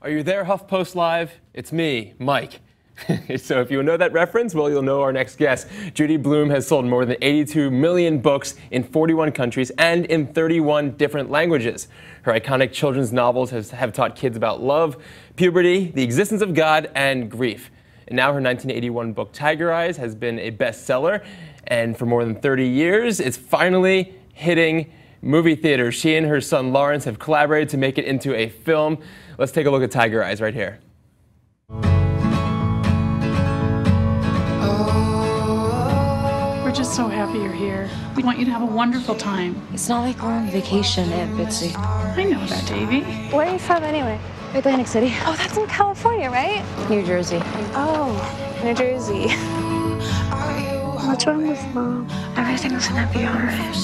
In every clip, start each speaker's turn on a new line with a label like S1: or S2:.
S1: Are you there, HuffPost Live? It's me, Mike. So if you know that reference, well, you'll know our next guest. Judy Blume has sold more than 82 million books in 41 countries and in 31 different languages. Her iconic children's novels have taught kids about love, puberty, the existence of God, and grief. And now her 1981 book, Tiger Eyes, has been a bestseller. And for more than 30 years, it's finally hitting movie theaters. She and her son Lawrence have collaborated to make it into a film. Let's take a look at Tiger Eyes right here.
S2: We're just so happy you're here. We want you to have a wonderful time.
S3: It's not like we're on vacation, Aunt Bitsy.
S2: I know that, Davy.
S4: Where are you from anyway?
S3: Atlantic City.
S4: Oh, that's in California, right?
S3: New Jersey.
S4: Oh, New Jersey. What's wrong with Mom?
S3: Everything's gonna be alright.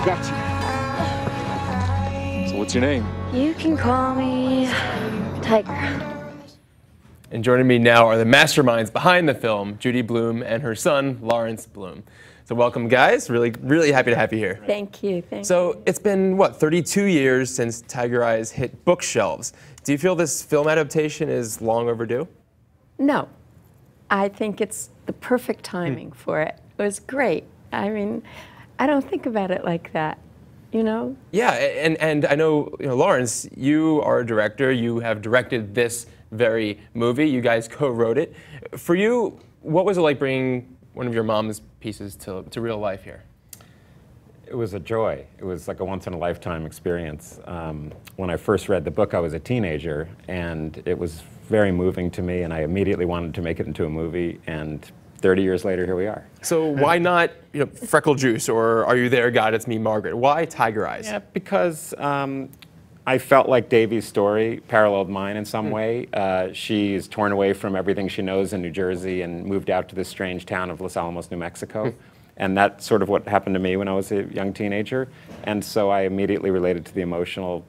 S5: Gotcha. So what's your name?
S3: You can call me Tiger.
S1: And joining me now are the masterminds behind the film, Judy Blume and her son, Lawrence Blume. So welcome, guys. Really happy to have you here.
S6: Thank you.
S1: So it's been, what, 32 years since Tiger Eyes hit bookshelves. Do you feel this film adaptation is long overdue?
S6: No. I think it's the perfect timing for it. It was great. I mean, I don't think about it like that, you know?
S1: Yeah, and I know, Lawrence, you are a director. You have directed this very movie. You guys co-wrote it. For you, what was it like bringing one of your mom's pieces to real life here?
S7: It was a joy. It was like a once-in-a-lifetime experience. When I first read the book, I was a teenager, and it was very moving to me, and I immediately wanted to make it into a movie, and 30 years later, here we are.
S1: So why not, Freckle Juice or Are You There, God, It's Me, Margaret? Why Tiger Eyes?
S7: Yeah, because I felt like Davy's story paralleled mine in some way. She's torn away from everything she knows in New Jersey and moved out to this strange town of Los Alamos, New Mexico. And that's sort of what happened to me when I was a young teenager. And so I immediately related to the emotional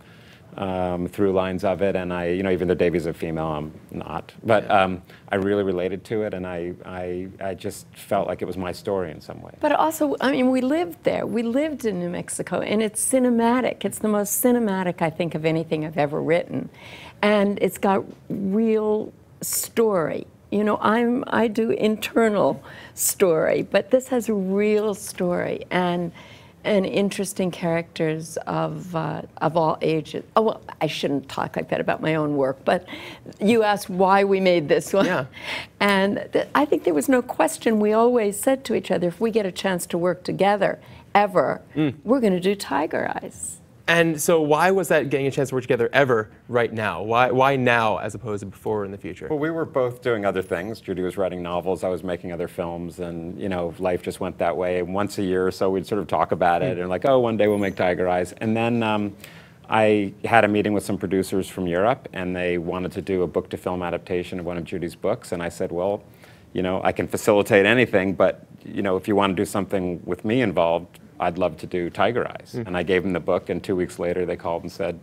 S7: through lines of it, and even though Davy's a female, I'm not. But I really related to it, and I just felt like it was my story in some way.
S6: But also, I mean, we lived there. We lived in New Mexico, and it's cinematic. It's the most cinematic, I think, of anything I've ever written. And it's got real story. I do internal story, but this has a real story and interesting characters of all ages. Oh, well, I shouldn't talk like that about my own work, but you asked why we made this one.
S1: Yeah.
S6: And I think there was no question. We always said to each other, if we get a chance to work together, ever, we're going to do Tiger Eyes.
S1: And so why was that getting a chance to work together ever right now? Why now as opposed to before in the future?
S7: Well, we were both doing other things. Judy was writing novels, I was making other films, and life just went that way. Once a year or so we'd sort of talk about it and like, oh, one day we'll make Tiger Eyes. And then I had a meeting with some producers from Europe, and they wanted to do a book-to-film adaptation of one of Judy's books, and I said, well, I can facilitate anything, but if you want to do something with me involved, I'd love to do Tiger Eyes. And I gave them the book, and 2 weeks later they called and said,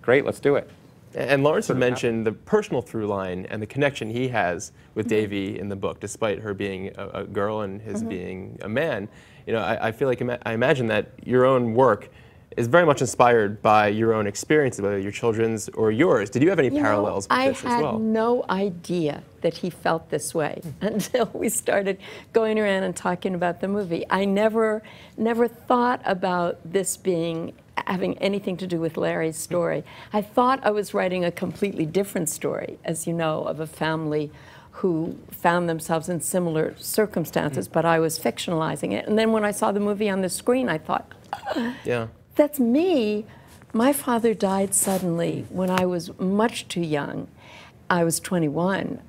S7: great, let's do it.
S1: And Lawrence had mentioned the personal through line and the connection he has with Davy in the book, despite her being a girl and his being a man. I feel like, I imagine that your own work is very much inspired by your own experiences, whether your children's or yours. Did you have any parallels with this as well?
S6: I had no idea that he felt this way until we started going around and talking about the movie. I never thought about this having anything to do with Larry's story. I thought I was writing a completely different story, as you know, of a family who found themselves in similar circumstances, but I was fictionalizing it. And then when I saw the movie on the screen, I thought,
S1: yeah.
S6: That's me. My father died suddenly when I was much too young. I was 21,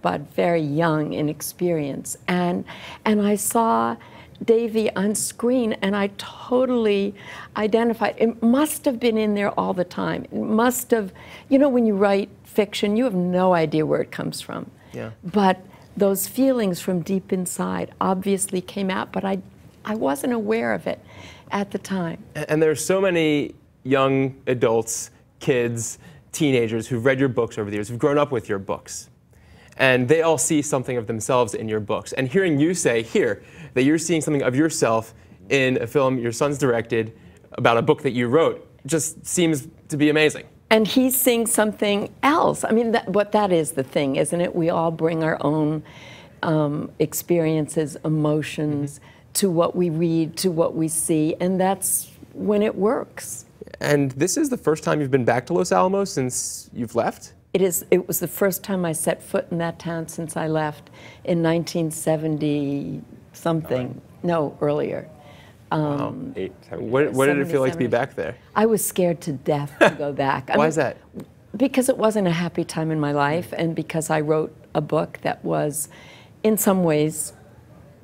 S6: but very young in experience. And I saw Davy on screen, and I totally identified. It must have been in there all the time. It must have, when you write fiction, you have no idea where it comes from.
S1: Yeah.
S6: But those feelings from deep inside obviously came out, but I wasn't aware of it at the time.
S1: And there's so many young adults, kids, teenagers who've read your books over the years, who've grown up with your books. and they all see something of themselves in your books. And hearing you say here that you're seeing something of yourself in a film your son's directed about a book that you wrote just seems to be amazing.
S6: And he's seeing something else. I mean, that is the thing, isn't it? We all bring our own experiences, emotions to what we read, to what we see, and that's when it works.
S1: And this is the first time you've been back to Los Alamos since you've left?
S6: It was the first time I set foot in that town since I left in 1970 something. No, earlier.
S1: Wow. What did it feel like to be back there?
S6: I was scared to death to go back.
S1: Why is that?
S6: Because it wasn't a happy time in my life, and because I wrote a book that was, in some ways,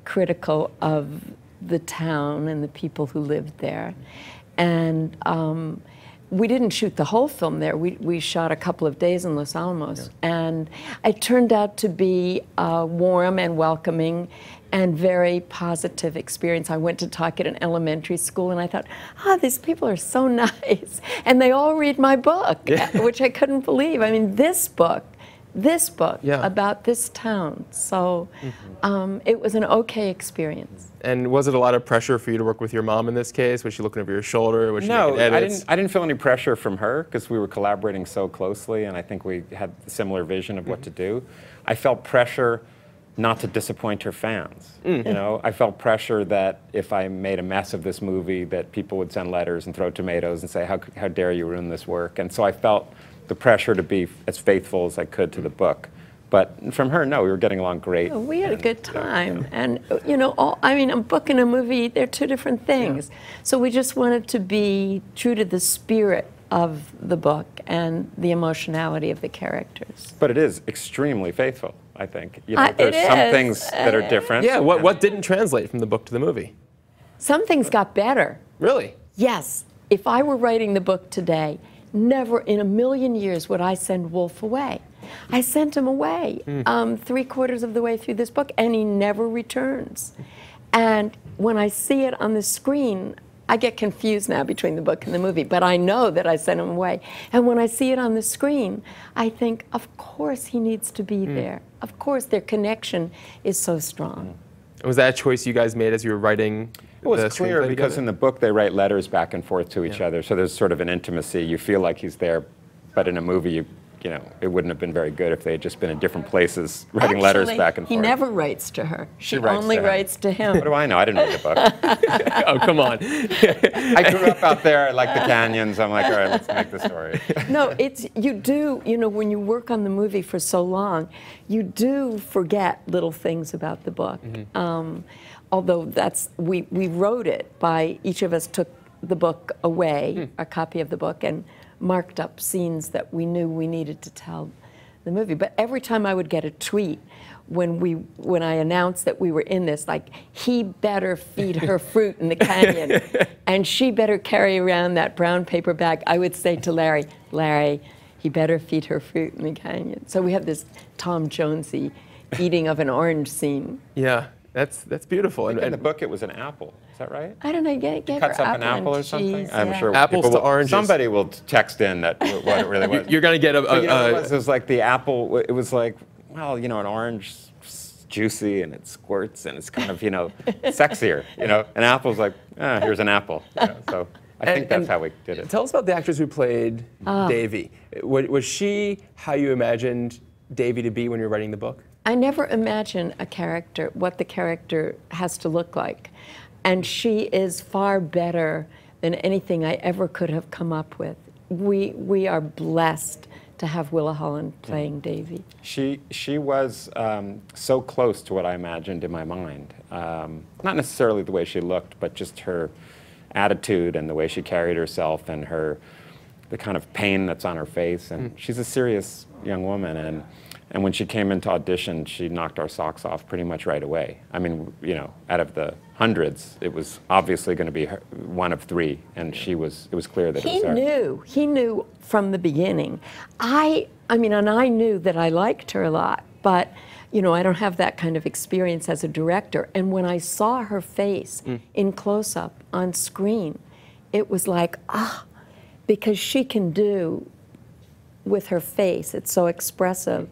S6: critical of the town and the people who lived there. And we didn't shoot the whole film there. We shot a couple of days in Los Alamos. And it turned out to be a warm and welcoming and very positive experience. I went to talk at an elementary school, and I thought, these people are so nice. And they all read my book, which I couldn't believe. I mean, this book about this town. So it was an okay experience.
S1: And was it a lot of pressure for you to work with your mom in this case? Was she looking over your shoulder? Was she making edits?
S7: I didn't feel any pressure from her because we were collaborating so closely, and I think we had a similar vision of what to do. I felt pressure not to disappoint her fans. You know, I felt pressure that if I made a mess of this movie, that people would send letters and throw tomatoes and say, how dare you ruin this work? And so I felt the pressure to be as faithful as I could to the book. But from her, no, we were getting along great.
S6: Oh, we had a good time. And, you know, I mean, a book and a movie, they're two different things. So we just wanted to be true to the spirit of the book and the emotionality of the characters.
S7: But it is extremely faithful, I think. You know, there's some things that are different.
S1: Yeah, what didn't translate from the book to the movie?
S6: Some things got better.
S1: Really?
S6: Yes. If I were writing the book today, never in a million years would I send Wolf away. I sent him away 3/4 of the way through this book, and he never returns. And when I see it on the screen, I get confused now between the book and the movie, but I know that I sent him away. And when I see it on the screen, I think, of course he needs to be there. Of course, their connection is so strong.
S1: Was that a choice you guys made as you were writing?
S7: It was clear because in the book they write letters back and forth to each other, so there's sort of an intimacy. You feel like he's there, but in a movie, you know, it wouldn't have been very good if they had just been in different places writing letters back and forth.
S6: He never writes to her. She
S7: writes
S6: only writes to him.
S7: What do I know? I didn't read the book.
S1: Oh, come on.
S7: I grew up out there. I like the canyons. I'm like, all right, let's make the story.
S6: No, you know, when you work on the movie for so long, you do forget little things about the book. Although we wrote it by, each of us took the book away, a copy of the book, and marked up scenes that we knew we needed to tell the movie. But every time I would get a tweet when I announced that we were in this, like, he better feed her fruit in the canyon, and she better carry around that brown paper bag, I would say to Larry, he better feed her fruit in the canyon. So we have this Tom Jonesy eating of an orange scene.
S1: Yeah. That's beautiful.
S7: In the book, it was an apple. Is that right?
S6: I don't know. He
S7: cuts up an apple or something. I'm sure
S1: apples to oranges.
S7: Somebody will text in that what it really was.
S1: You're gonna get
S7: you know, it was like the apple. It was like, well, you know, an orange, juicy, and it squirts, and it's kind of, you know, sexier. You know, an apple's like, here's an apple. You know, so I think that's how we did it.
S1: Tell us about the actress who played Davy. Was she how you imagined Davy to be when you were writing the book?
S6: I never imagine a character, what the character has to look like. And she is far better than anything I ever could have come up with. We are blessed to have Willa Holland playing Davy.
S7: She was so close to what I imagined in my mind. Not necessarily the way she looked, but just her attitude and the way she carried herself and the kind of pain that's on her face. And she's a serious young woman, and when she came into audition, she knocked our socks off pretty much right away. I mean, you know, out of the hundreds, it was obviously going to be one of three, and it was clear that it was her.
S6: He knew from the beginning. I mean, and I knew that I liked her a lot, but, you know, I don't have that kind of experience as a director. And when I saw her face in close-up on screen, it was like, because she can do with her face, it's so expressive.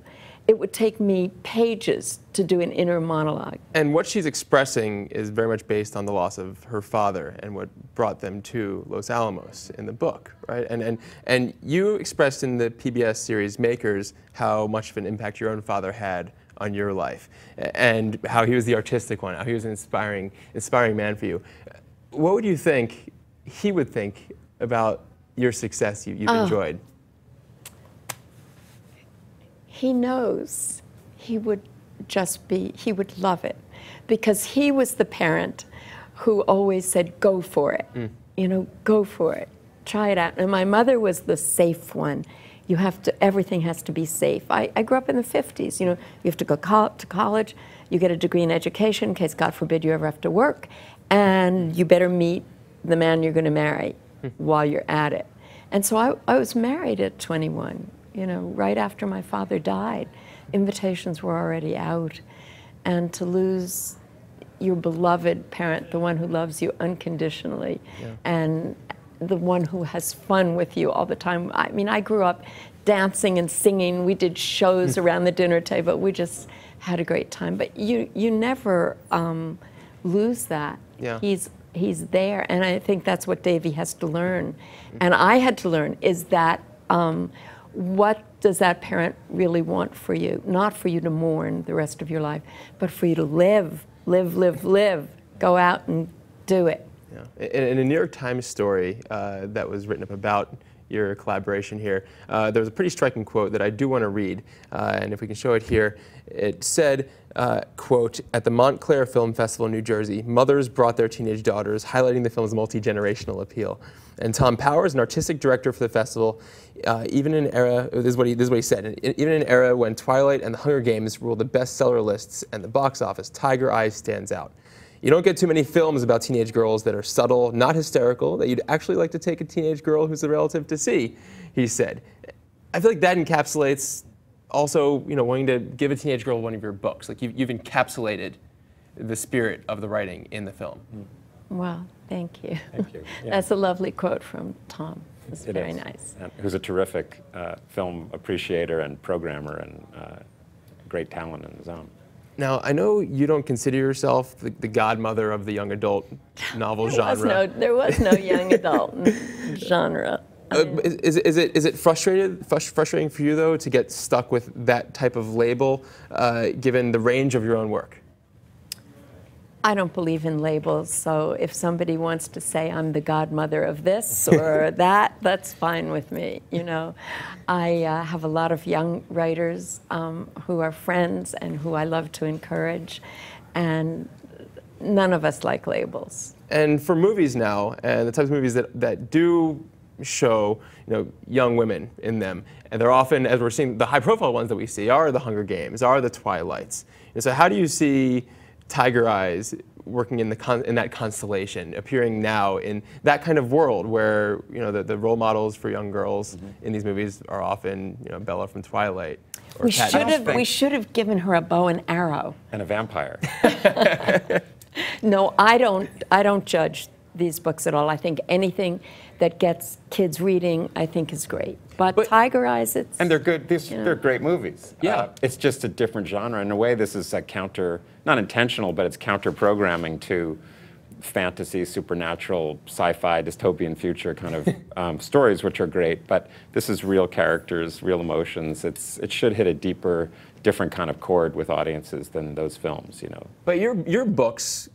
S6: it would take me pages to do an inner monologue.
S1: And what she's expressing is very much based on the loss of her father and what brought them to Los Alamos in the book, right? And you expressed in the PBS series Makers how much of an impact your own father had on your life, and how he was the artistic one, how he was an inspiring man for you. What would you think he would think about your success you've enjoyed?
S6: He knows he would he would love it, because he was the parent who always said, go for it, you know, go for it, try it out. And my mother was the safe one. You have to, everything has to be safe. I grew up in the 50s, you know, you have to go to college, you get a degree in education in case, God forbid, you ever have to work, and you better meet the man you're going to marry while you're at it. And so I was married at 21. You know, right after my father died, invitations were already out. And to lose your beloved parent, the one who loves you unconditionally, and the one who has fun with you all the time. I mean, I grew up dancing and singing. We did shows around the dinner table. We just had a great time. But you never lose that.
S1: Yeah.
S6: He's there, and I think that's what Davy has to learn. And I had to learn is that what does that parent really want for you? Not for you to mourn the rest of your life, but for you to live. Go out and do it.
S1: Yeah. In a New York Times story that was written up about your collaboration here, there was a pretty striking quote that I do want to read, and if we can show it here, it said, quote, "At the Montclair Film Festival in New Jersey, mothers brought their teenage daughters, highlighting the film's multi-generational appeal. And Tom Powers, an artistic director for the festival, even in an era, this is what he said, even in an era when Twilight and The Hunger Games ruled the bestseller lists and the box office, Tiger Eyes stands out. You don't get too many films about teenage girls that are subtle, not hysterical, that you'd actually like to take a teenage girl who's a relative to see," he said. I feel like that encapsulates also, you know, wanting to give a teenage girl one of your books. Like you've encapsulated the spirit of the writing in the film.
S6: Well, thank you.
S7: Thank you. Yeah.
S6: That's a lovely quote from Tom. It's very nice.
S7: And who's a terrific film appreciator and programmer and great talent in his own.
S1: Now, I know you don't consider yourself the godmother of the young adult novel genre.
S6: There was no young adult genre.
S1: Is it frustrating for you, though, to get stuck with that type of label, given the range of your own work?
S6: I don't believe in labels, so if somebody wants to say I'm the godmother of this or that, that's fine with me. You know, I have a lot of young writers who are friends and who I love to encourage, and none of us like labels.
S1: And for movies now, and the types of movies that do show, you know, young women in them, and they're often, as we're seeing, the high-profile ones that we see are the Hunger Games, are the Twilights. And so how do you see Tiger Eyes working in that constellation, appearing now in that kind of world where, you know, the role models for young girls in these movies are often, you know, Bella from Twilight. Or
S6: We should have given her a bow and arrow.
S7: And a vampire.
S6: No, I don't judge these books at all. I think anything that gets kids reading, I think, is great. But Tiger Eyes, it's...
S7: And they're good. They're great movies.
S1: Yeah.
S7: It's just a different genre. In a way, this is a counter, not intentional, but it's counter-programming to fantasy, supernatural, sci-fi, dystopian future kind of stories, which are great. But this is real characters, real emotions. It should hit a deeper, different kind of chord with audiences than those films, you know.
S1: But your books,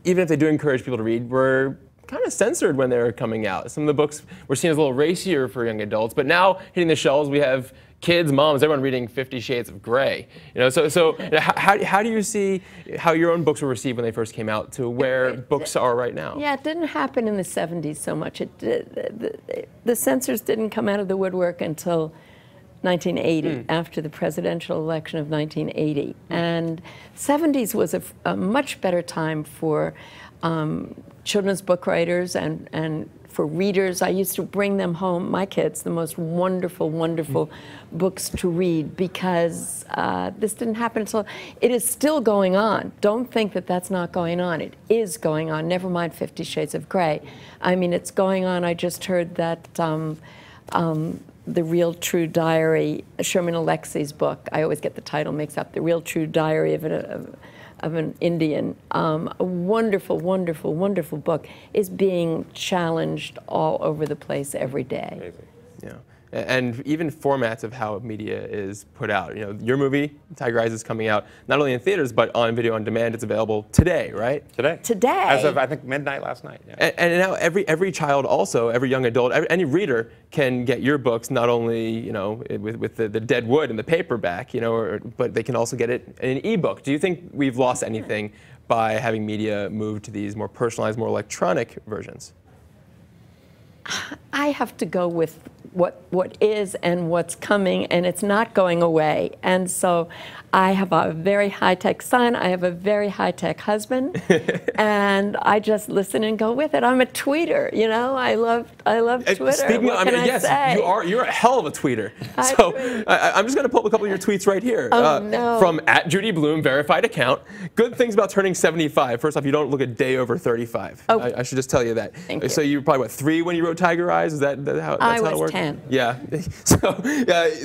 S1: even if they do encourage people to read, were kind of censored when they were coming out. Some of the books were seen as a little racier for young adults, but now hitting the shelves, we have kids, moms, everyone reading 50 Shades of Grey. You know, so how do you see how your own books were received when they first came out to where books are right now?
S6: Yeah, it didn't happen in the 70s so much. The censors didn't come out of the woodwork until 1980, after the presidential election of 1980. And 70s was a much better time for children's book writers and for readers. I used to bring them home, my kids, the most wonderful, wonderful books to read, because this didn't happen until... It is still going on. Don't think that that's not going on. It is going on, never mind 50 Shades of Grey. I mean, it's going on. I just heard that The Real True Diary, Sherman Alexi's book. I always get the title mixed up. The Real True Diary of an Indian. A wonderful, wonderful, wonderful book is being challenged all over the place every day.
S7: Amazing.
S1: Yeah. And even formats of how media is put out. You know, your movie, Tiger Eyes, is coming out not only in theaters, but on video on demand. It's available today, right?
S7: Today.
S6: Today.
S7: As of, I think, midnight last night. Yeah.
S1: And now every child also, every young adult, any reader can get your books not only, you know, with the dead wood and the paperback, you know, but they can also get it in an ebook. Do you think we've lost anything by having media move to these more personalized, more electronic versions?
S6: I have to go with what is and what's coming, and it's not going away. And so I have a very high-tech son, I have a very high-tech husband, and I just listen and go with it. I'm a tweeter, you know, I love Twitter.
S1: Speaking
S6: what can I
S1: yes,
S6: say?
S1: you're a hell of a tweeter.
S6: I
S1: So
S6: tweet.
S1: I'm just going to pull up a couple of your tweets right here.
S6: Oh, no.
S1: From @JudyBlume, verified account. Good things about turning 75. First off, you don't look a day over 35.
S6: Oh.
S1: I should just tell you that.
S6: Thank you.
S1: So you were probably, what, 3 when you wrote Tiger Eyes? Is that how, that's
S6: I
S1: how it
S6: was
S1: worked?
S6: 10.
S1: Yeah. So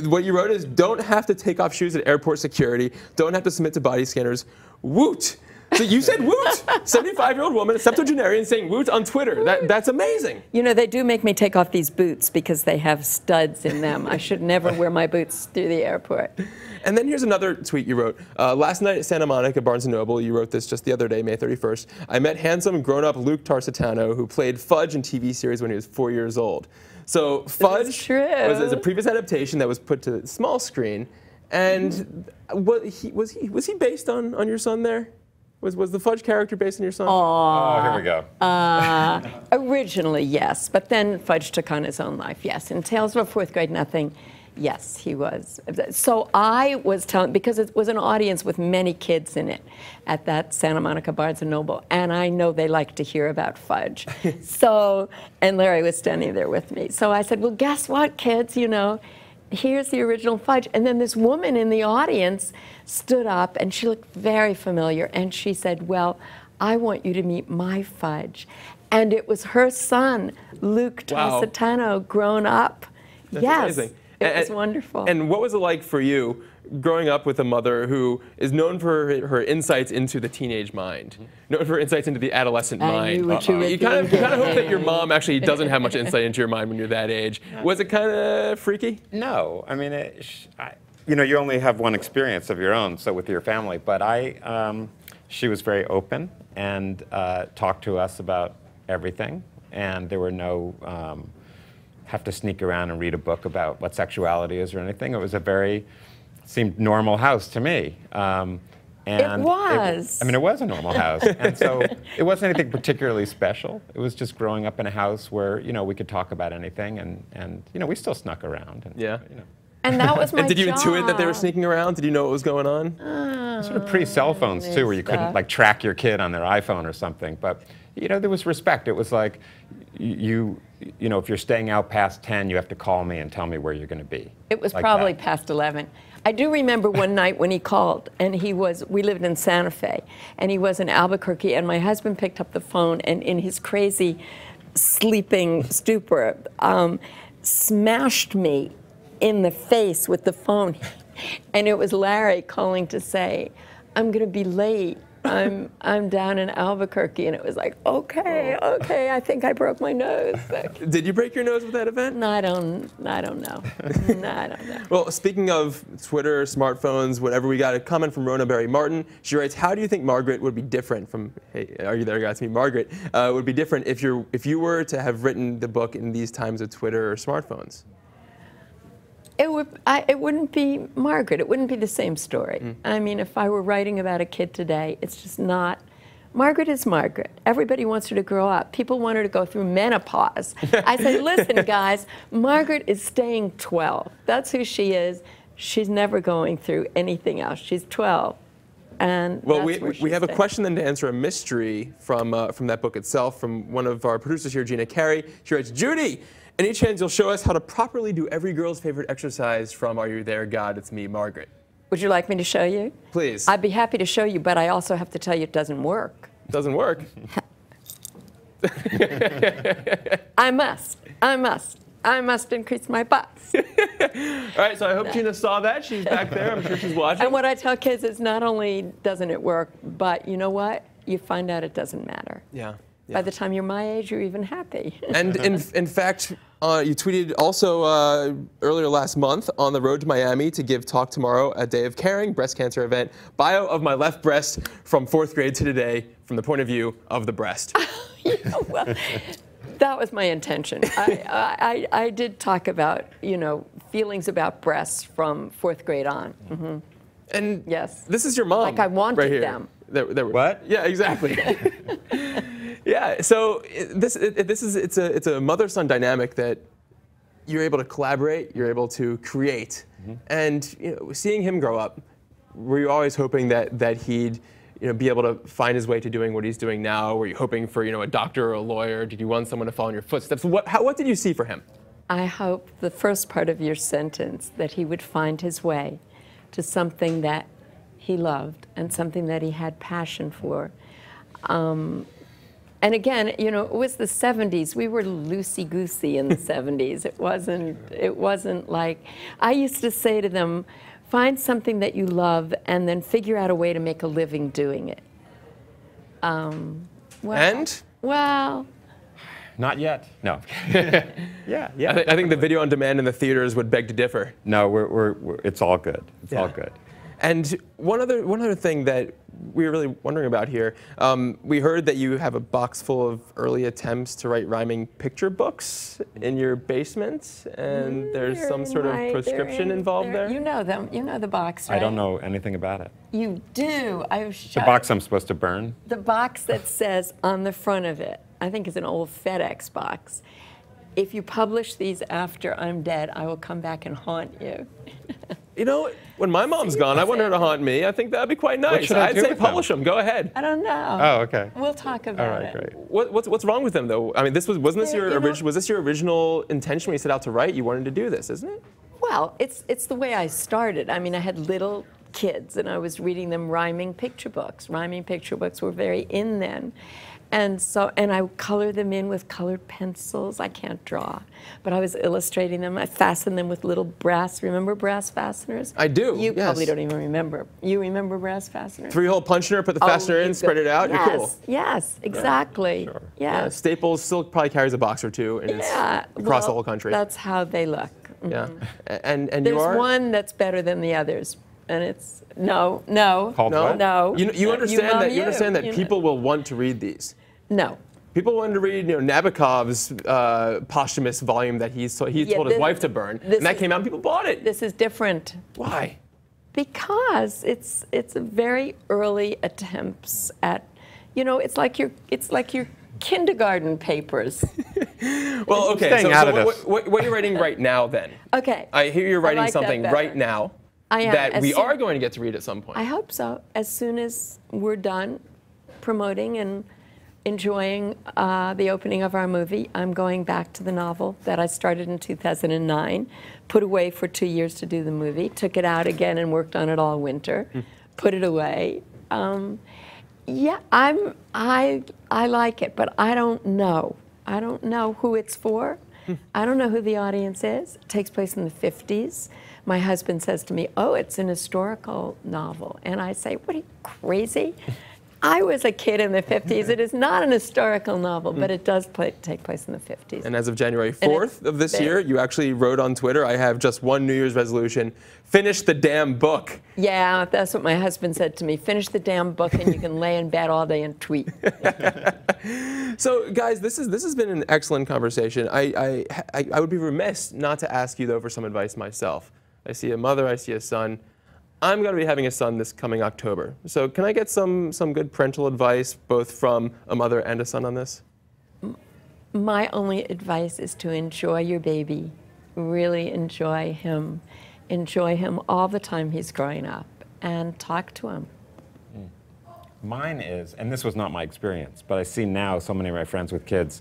S1: what you wrote is, don't have to take off shoes at airport security. Don't have to submit to body scanners. Woot. So you said woot. 75-year-old woman, a septuagenarian, saying woot on Twitter. That's amazing.
S6: You know, they do make me take off these boots because they have studs in them. I should never wear my boots through the airport.
S1: And then here's another tweet you wrote. Last night at Santa Monica, Barnes & Noble, you wrote this just the other day, May 31st. I met handsome, grown-up Luke Tarsitano, who played Fudge in TV series when he was 4 years old. So Fudge was a previous adaptation that was put to the small screen. And was he based on your son there? Was the Fudge character based on your son?
S7: Oh, here we go.
S6: Originally, yes, but then Fudge took on his own life, yes. In Tales of a Fourth Grade Nothing, yes, he was. So I was telling, because it was an audience with many kids in it at that Santa Monica Barnes & Noble, and I know they like to hear about Fudge. So, and Larry was standing there with me. So I said, well, guess what, kids, you know, here's the original Fudge. And then this woman in the audience stood up, and she looked very familiar, and she said, well, I want you to meet my Fudge. And it was her son, Luke Tarsitano, grown up.
S1: That's amazing.
S6: It was wonderful.
S1: And what was it like for you growing up with a mother who is known for her insights into the teenage mind, known for her insights into the adolescent mind?
S6: Knew what you were
S1: You kind of
S6: thinking.
S1: hope that your mom actually doesn't have much insight into your mind when you're that age. Was it kind of freaky?
S7: No, I mean, you know, you only have one experience of your own, so with your family. But she was very open and talked to us about everything, and there were no have to sneak around and read a book about what sexuality is or anything. It was seemed normal house to me. And
S6: it was.
S7: I mean, it was a normal house, and so it wasn't anything particularly special. It was just growing up in a house where, you know, we could talk about anything, and you know, we still snuck around. And,
S1: Yeah.
S7: You know.
S6: And that was my
S1: And did you
S6: job.
S1: intuit that they were sneaking around? Did you know what was going on?
S7: Sort of pre-cell phones too, where you couldn't like track your kid on their iPhone or something. But you know, there was respect. It was like, you know, if you're staying out past 10, you have to call me and tell me where you're going to be.
S6: It was
S7: like
S6: probably
S7: that.
S6: past 11. I do remember one night when he called, and we lived in Santa Fe, and he was in Albuquerque, and my husband picked up the phone, and in his crazy sleeping stupor, smashed me in the face with the phone. And it was Larry calling to say, I'm going to be late. I'm down in Albuquerque. And it was like, okay, I think I broke my nose.
S1: Did you break your nose with that event?
S6: No, I don't know. No, I don't know.
S1: Well, speaking of Twitter, smartphones, whatever, we got a comment from Rona Berry Martin. She writes, how do you think Margaret would be different from, hey, are you there, guys? Me, Margaret, would be different if you were to have written the book in these times of Twitter or smartphones?
S6: It wouldn't be Margaret. It wouldn't be the same story. I mean, if I were writing about a kid today, it's just not. Margaret is Margaret. Everybody wants her to grow up. People want her to go through menopause. I say, listen, guys, Margaret is staying 12. That's who she is. She's never going through anything else. She's 12. And
S1: well,
S6: that's
S1: we have a question then to answer a mystery from that book itself, from one of our producers here, Gina Carey. She writes, Judy, any chance you'll show us how to properly do every girl's favorite exercise from Are You There, God? It's Me, Margaret.
S6: Would you like me to show you?
S1: Please.
S6: I'd be happy to show you, but I also have to tell you it doesn't work.
S1: Doesn't work.
S6: I must. I must increase my bust.
S1: All right, so I hope Gina saw that. She's back there. I'm sure she's watching.
S6: And what I tell kids is not only doesn't it work, but you know what? You find out it doesn't matter.
S1: Yeah.
S6: By the time you're my age, you're even happy.
S1: And in fact, you tweeted also earlier last month, on the road to Miami to give Talk Tomorrow, a Day of Caring breast cancer event, bio of my left breast from 4th grade to today from the point of view of the breast.
S6: Well, that was my intention. I did talk about, feelings about breasts from 4th grade on. Mm-hmm.
S1: And
S6: yes,
S1: this is your mom.
S6: Like I wanted
S1: right here.
S6: them.
S7: What?
S1: Yeah, exactly. Yeah, so it's a mother-son dynamic that you're able to collaborate, you're able to create, and seeing him grow up, were you always hoping that he'd be able to find his way to doing what he's doing now? Were you hoping for a doctor or a lawyer? Did you want someone to follow in your footsteps? What did you see for him?
S6: I hope the first part of your sentence, that he would find his way to something that he loved and something that he had passion for. And again, it was the 70s. We were loosey-goosey in the 70s. It wasn't like, I used to say to them, find something that you love and then figure out a way to make a living doing it. Well,
S7: not yet. No. Yeah.
S1: I think the video on demand in the theaters would beg to differ.
S7: No, it's all good. It's all good.
S1: And one other thing that we were really wondering about here, we heard that you have a box full of early attempts to write rhyming picture books in your basement, and there's some sort of prescription involved there?
S6: You know them. You know the box, right?
S7: I don't know anything about it.
S6: You do.
S7: The box I'm supposed to burn?
S6: The box that says on the front of it, I think it's an old FedEx box, if you publish these after I'm dead, I will come back and haunt you.
S1: When my mom's gone, I want her to haunt me. I think that'd be quite nice.
S7: What should I
S1: I'd
S7: do
S1: say
S7: with
S1: publish them. Go ahead.
S6: I don't know.
S7: Oh, okay.
S6: We'll talk about it.
S7: All right, great.
S1: What's wrong with them though? I mean, wasn't this your was this your original intention when you set out to write? You wanted to do this, isn't it?
S6: Well, it's the way I started. I mean, I had little kids, and I was reading them rhyming picture books. Rhyming picture books were very in then. And I colored them in with colored pencils. I can't draw, but I was illustrating them. I fastened them with little brass, remember brass fasteners?
S1: I do,
S6: You
S1: yes.
S6: probably don't even remember. You remember brass fasteners?
S1: 3-hole puncher, put the fastener in, spread it out,
S6: yes,
S1: you're cool.
S6: Yes, exactly.
S7: Sure.
S1: Yeah, Staples still probably carries a box or two across the whole country.
S6: That's how they look.
S1: Yeah, and
S6: There's
S1: you are?
S6: one that's better than the others, and it's no.
S7: Called what?
S6: No.
S1: You understand that people will want to read these.
S6: No.
S1: People wanted to read, Nabokov's posthumous volume that he told his wife to burn, and that came out and people bought it.
S6: This is different.
S1: Why?
S6: Because it's a very early attempts at, it's like your kindergarten papers.
S1: Well, okay.
S7: Staying out of this.
S1: What you're writing right now, then?
S6: Okay.
S1: I hear you're writing
S6: like that
S1: something
S6: better.
S1: right now
S6: I am.
S1: that we are going to get to read at some point.
S6: I hope so. As soon as we're done promoting and enjoying the opening of our movie, I'm going back to the novel that I started in 2009, put away for 2 years to do the movie, took it out again and worked on it all winter, put it away. Yeah, I like it, but I don't know. I don't know who it's for. I don't know who the audience is. It takes place in the 50s. My husband says to me, "Oh, it's an historical novel." And I say, "What are you, crazy? I was a kid in the 50s. It is not an historical novel, but it does take place in the 50s.
S1: And as of January 4th of this year, you actually wrote on Twitter, I have just one New Year's resolution, finish the damn book.
S6: Yeah, that's what my husband said to me. Finish the damn book and you can lay in bed all day and tweet.
S1: So guys, this has been an excellent conversation. I would be remiss not to ask you though for some advice myself. I see a mother, I see a son. I'm going to be having a son this coming October. So can I get some good parental advice, both from a mother and a son on this?
S6: My only advice is to enjoy your baby. Really enjoy him. Enjoy him all the time he's growing up and talk to him.
S7: Mine is, and this was not my experience, but I see now so many of my friends with kids,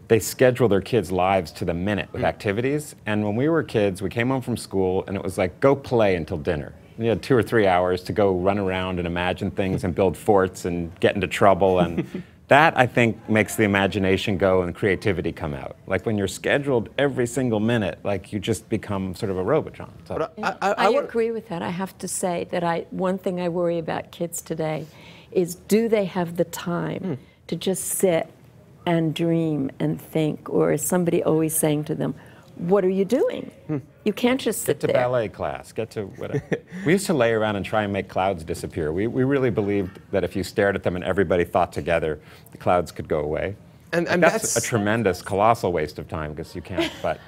S7: they schedule their kids' lives to the minute with activities. And when we were kids, we came home from school and it was like, go play until dinner. You had 2 or 3 hours to go run around and imagine things and build forts and get into trouble. And that I think makes the imagination go and creativity come out. Like when you're scheduled every single minute, like you just become sort of a robotron. So.
S1: But
S6: I agree with that. I have to say that one thing I worry about kids today is, do they have the time to just sit and dream and think, or is somebody always saying to them, what are you doing? You can't just sit
S7: there. Get to ballet class, get to whatever. We used to lay around and try and make clouds disappear. We really believed that if you stared at them and everybody thought together, the clouds could go away.
S1: And
S7: that's a tremendous, colossal waste of time because you can't. But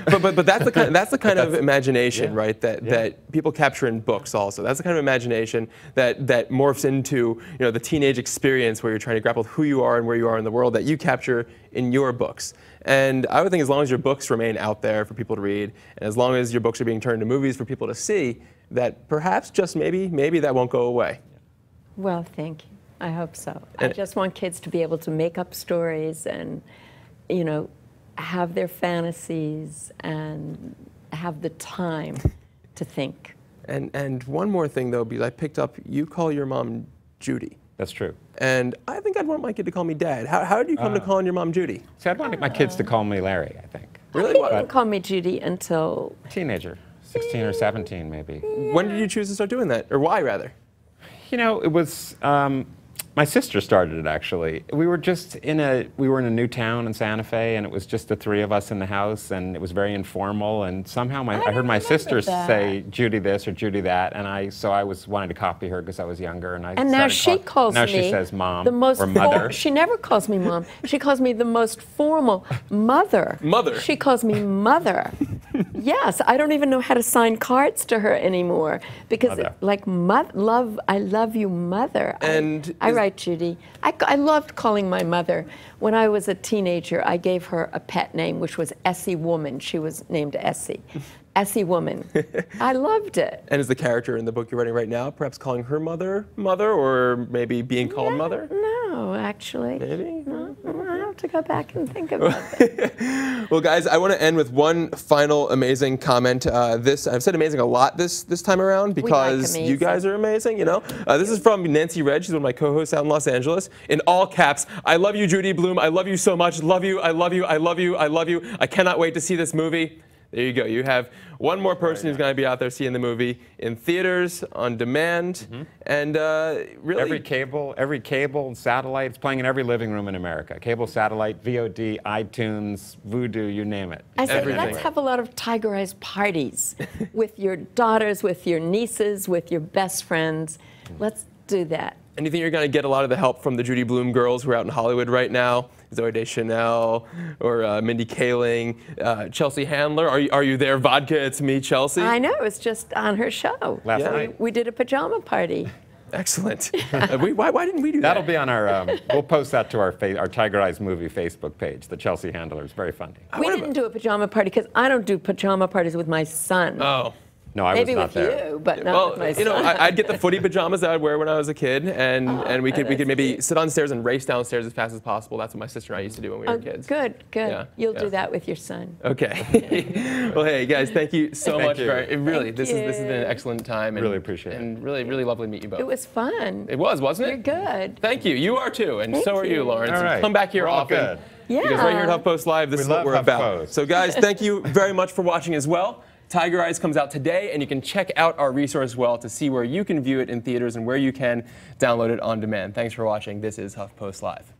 S1: but that's the kind of imagination, right? That people capture in books also. That's the kind of imagination that morphs into the teenage experience where you're trying to grapple with who you are and where you are in the world that you capture in your books. And I would think as long as your books remain out there for people to read, and as long as your books are being turned into movies for people to see, that perhaps just maybe that won't go away.
S6: Well, thank you. I hope so. I just want kids to be able to make up stories and, have their fantasies and have the time to think.
S1: And one more thing, though, because I picked up, you call your mom Judy.
S7: That's true.
S1: And I think I'd want my kid to call me Dad. How did you come to calling your mom Judy?
S7: See, I'd want my kids to call me Larry, I think.
S1: Really?
S6: They didn't call me Judy until...
S7: Teenager, 16 or 17 maybe.
S1: When did you choose to start doing that? Or why, rather?
S7: It was... my sister started it, actually. We were in a new town in Santa Fe, and it was just the three of us in the house, and it was very informal, and somehow I heard my sister say Judy this or Judy that, and so I was wanting to copy her because I was younger, and
S6: now she calls me...
S7: Now she says Mom or Mother.
S6: She never calls me Mom. She calls me the most formal Mother.
S1: Mother.
S6: She calls me Mother. Yes, I don't even know how to sign cards to her anymore because I love you, Mother.
S1: And
S6: I write Judy. I loved calling my mother. When I was a teenager, I gave her a pet name, which was Essie Woman. She was named Essie. Essie Woman. I loved it.
S1: And is the character in the book you're writing right now perhaps calling her mother, or maybe being called Mother?
S6: No, actually.
S1: Maybe?
S6: No, I have to go back and think about that.
S1: Well, guys, I want to end with one final amazing comment. I've said amazing a lot this time around because you guys are amazing, This is from Nancy Red. She's one of my co-hosts out in Los Angeles. In all caps, I love you, Judy Blume. I love you so much. Love you, I love you, I love you, I love you. I cannot wait to see this movie. There you go. You have one more person who's going to be out there seeing the movie in theaters, on demand, and really...
S7: Every cable and satellite. It's playing in every living room in America. Cable, satellite, VOD, iTunes, Vudu, you name it.
S6: I said, let's have a lot of Tiger Eyes parties with your daughters, with your nieces, with your best friends. Let's do that.
S1: And you think you're going to get a lot of the help from the Judy Blume girls who are out in Hollywood right now? Zoe Deschanel or Mindy Kaling, Chelsea Handler. Are you there? Vodka, it's me, Chelsea.
S6: I know. It was just on her show.
S7: Last night.
S6: We did a pajama party.
S1: Excellent. Why didn't we do that?
S7: That'll be on our, we'll post that to our Tiger Eyes movie Facebook page, the Chelsea Handler. It's very funny.
S6: We didn't do a pajama party because I don't do pajama parties with my son.
S1: Oh.
S7: No, I was not there.
S6: Maybe with you, but not with my son.
S1: I'd get the footy pajamas that I'd wear when I was a kid, and we could maybe sit on stairs and race downstairs as fast as possible. That's what my sister and I used to do when we were kids.
S6: Good.
S1: Yeah,
S6: You'll do that with your son.
S1: Okay. Well, hey guys, thank you so much. This has been an excellent time. And
S7: really appreciate it.
S1: And really lovely to meet you both.
S6: It was fun.
S1: It was, wasn't it?
S6: You're good.
S1: Thank you. You are too, and so are you, Lawrence.
S7: All right.
S1: Come back here often.
S7: Good.
S6: Yeah.
S1: Because right here at HuffPost Live, this is what we're about.
S7: HuffPost.
S1: So guys, thank you very much for watching as well. Tiger Eyes comes out today, and you can check out our resource as well to see where you can view it in theaters and where you can download it on demand. Thanks for watching. This is HuffPost Live.